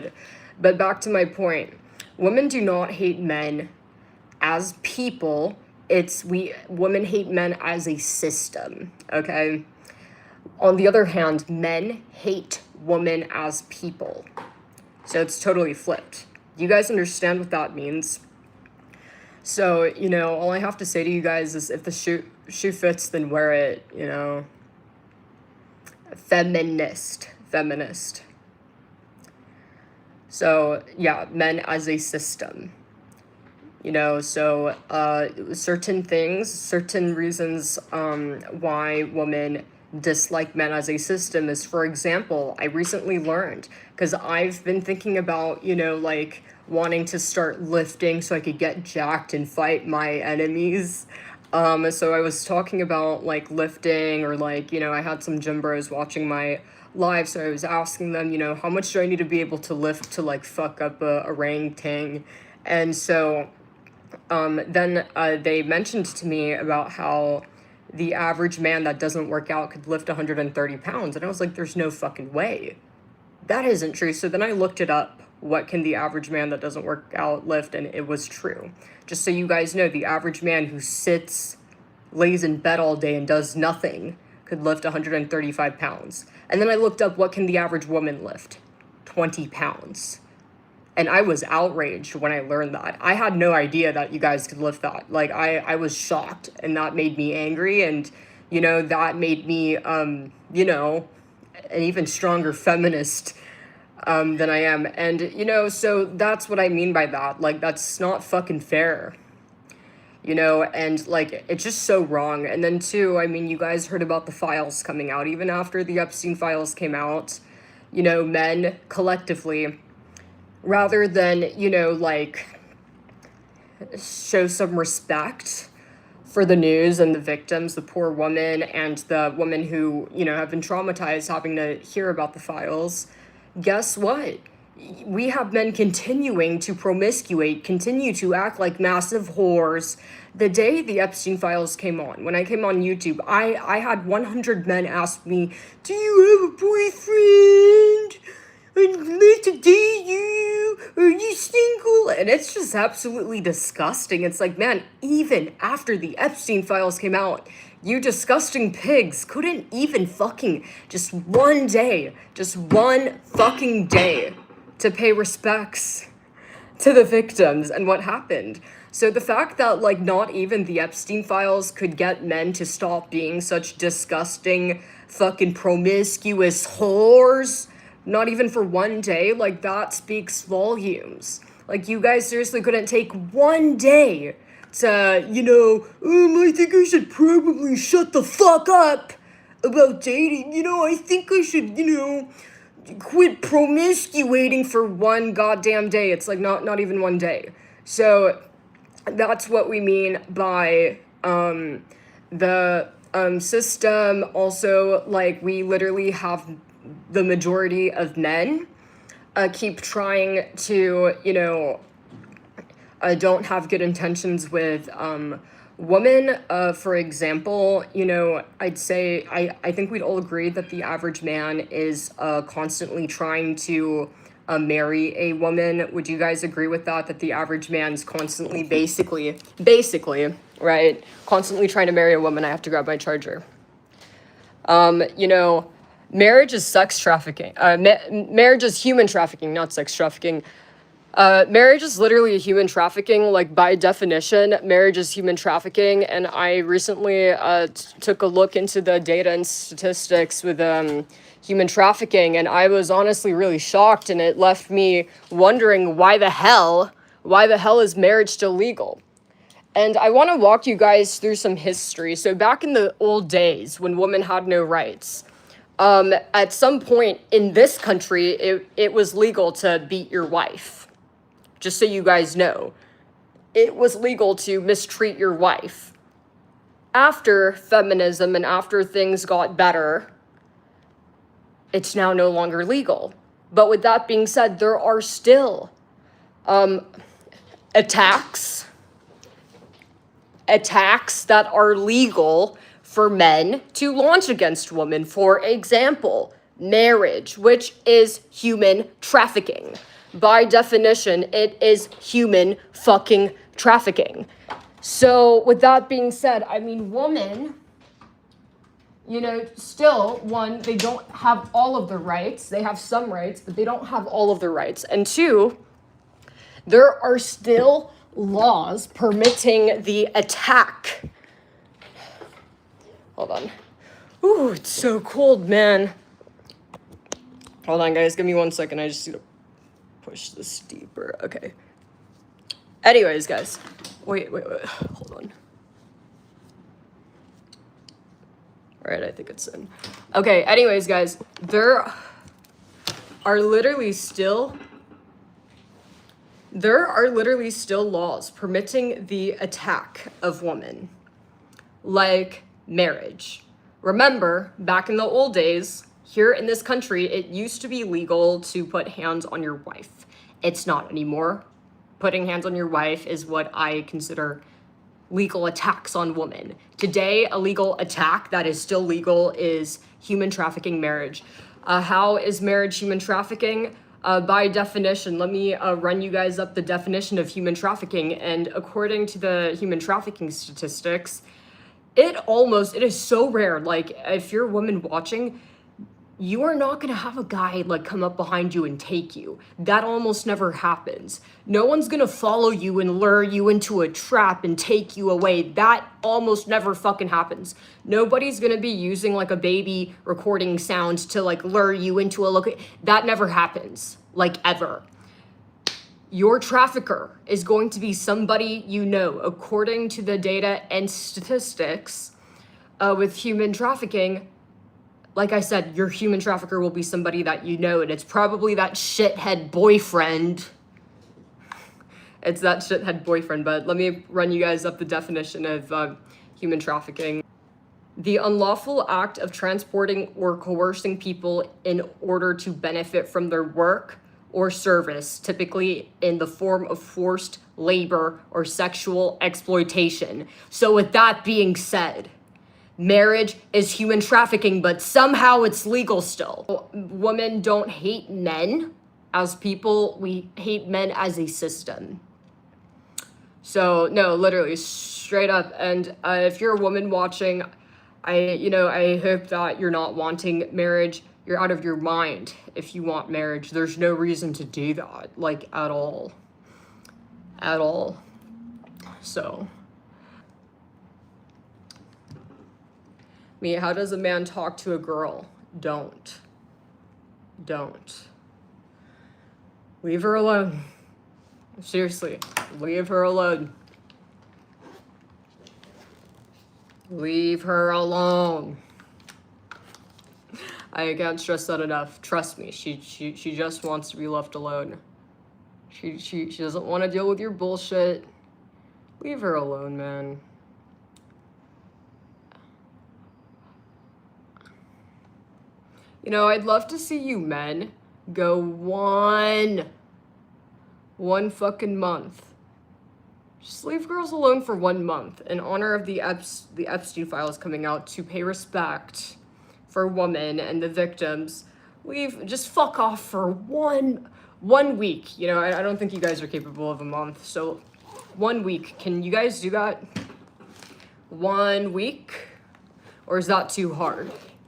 stupid. But back to my point. Women do not hate men as people. Women hate men as a system, okay? On the other hand, men hate women as people. So it's totally flipped. Do you guys understand what that means? So, all I have to say to you guys is if the shoe fits, then wear it, Feminist. So, yeah, men as a system. Certain things, certain reasons why women dislike men as a system is, for example, I recently learned, because I've been thinking about, wanting to start lifting so I could get jacked and fight my enemies. So I was talking about, lifting, or, I had some gym bros watching my live, so I was asking them, how much do I need to be able to lift to, fuck up a orangutan? And so then they mentioned to me about how the average man that doesn't work out could lift 130 pounds. And I was like, there's no fucking way. That isn't true. So then I looked it up. What can the average man that doesn't work out lift? And it was true. Just so you guys know, the average man who lays in bed all day and does nothing could lift 135 pounds. And then I looked up, what can the average woman lift? 20 pounds. And I was outraged when I learned that. I had no idea that you guys could lift that. I was shocked, and that made me angry, and, that made me, an even stronger feminist than I am. And, so that's what I mean by that. That's not fucking fair. And, it's just so wrong. And then, too, you guys heard about the files coming out. Even after the Epstein files came out, men collectively, rather than, show some respect for the news and the victims, the poor woman and the women who, have been traumatized having to hear about the files, guess what? We have men continuing to promiscuate, continue to act like massive whores. The day the Epstein files came on, when I came on YouTube, I had 100 men ask me, do you have a boyfriend? I'd like to date you. Are you single? And it's just absolutely disgusting. It's like, man, even after the Epstein files came out, you disgusting pigs couldn't even fucking just one fucking day to pay respects to the victims and what happened. So the fact that, not even the Epstein files could get men to stop being such disgusting fucking promiscuous whores, not even for one day, that speaks volumes. You guys seriously couldn't take one day to, I think I should probably shut the fuck up about dating. I think I should, quit promiscuating for one goddamn day. It's not even one day. So that's what we mean by the system. Also, we literally have the majority of men keep trying to, don't have good intentions with women. For example, I'd say, I think we'd all agree that the average man is constantly trying to marry a woman. Would you guys agree with that? That the average man's constantly, basically, right? Constantly trying to marry a woman. I have to grab my charger. Marriage is sex trafficking. Marriage is human trafficking, not sex trafficking. Marriage is literally a human trafficking. By definition, marriage is human trafficking. And I recently took a look into the data and statistics with human trafficking, and I was honestly really shocked, and it left me wondering why the hell is marriage still legal? And I want to walk you guys through some history. So back in the old days when women had no rights, at some point in this country, it was legal to beat your wife. Just so you guys know, it was legal to mistreat your wife. After feminism and after things got better, it's now no longer legal. But with that being said, there are still attacks that are legal for men to launch against women. For example, marriage, which is human trafficking. By definition, it is human fucking trafficking. So with that being said, I mean, women, you know, still, one, they don't have all of the rights. They have some rights, but they don't have all of the rights. And two, there are still laws permitting the attack. Hold on. Ooh, it's so cold, man. Hold on, guys. Give me 1 second. I just need to push this deeper. Okay. Anyways, guys. Wait. Hold on. All right, I think it's in. Okay, anyways, guys. There are literally still laws permitting the attack of women, like marriage. Remember, back in the old days, here in this country, it used to be legal to put hands on your wife. It's not anymore. Putting hands on your wife is what I consider legal attacks on women. Today, a legal attack that is still legal is human trafficking marriage. How is marriage human trafficking? By definition, let me run you guys up the definition of human trafficking. And according to the human trafficking statistics, it is so rare. Like, if you're a woman watching, you are not gonna have a guy like come up behind you and take you. That almost never happens. No one's gonna follow you and lure you into a trap and take you away. That almost never fucking happens. Nobody's gonna be using like a baby recording sound to like lure you into a look. That never happens, like ever. Your trafficker is going to be somebody you know. According to the data and statistics with human trafficking, like I said, your human trafficker will be somebody that you know, and it's probably that shithead boyfriend. It's that shithead boyfriend, but let me run you guys up the definition of human trafficking. The unlawful act of transporting or coercing people in order to benefit from their work or service, typically in the form of forced labor or sexual exploitation. So with that being said, marriage is human trafficking, but somehow it's legal still. Women don't hate men as people, we hate men as a system. So no, literally, straight up. And if you're a woman watching, I hope that you're not wanting marriage. You're out of your mind if you want marriage. There's no reason to do that, like, at all. At all. So how does a man talk to a girl? Don't. Leave her alone. Seriously, leave her alone. Leave her alone. I can't stress that enough. Trust me, she just wants to be left alone. She doesn't want to deal with your bullshit. Leave her alone, man. You know, I'd love to see you men go one fucking month. Just leave girls alone for 1 month in honor of the Epstein files coming out, to pay respect for women and the victims. Just fuck off for one week. You know, I don't think you guys are capable of a month. So 1 week, can you guys do that? 1 week? Or is that too hard?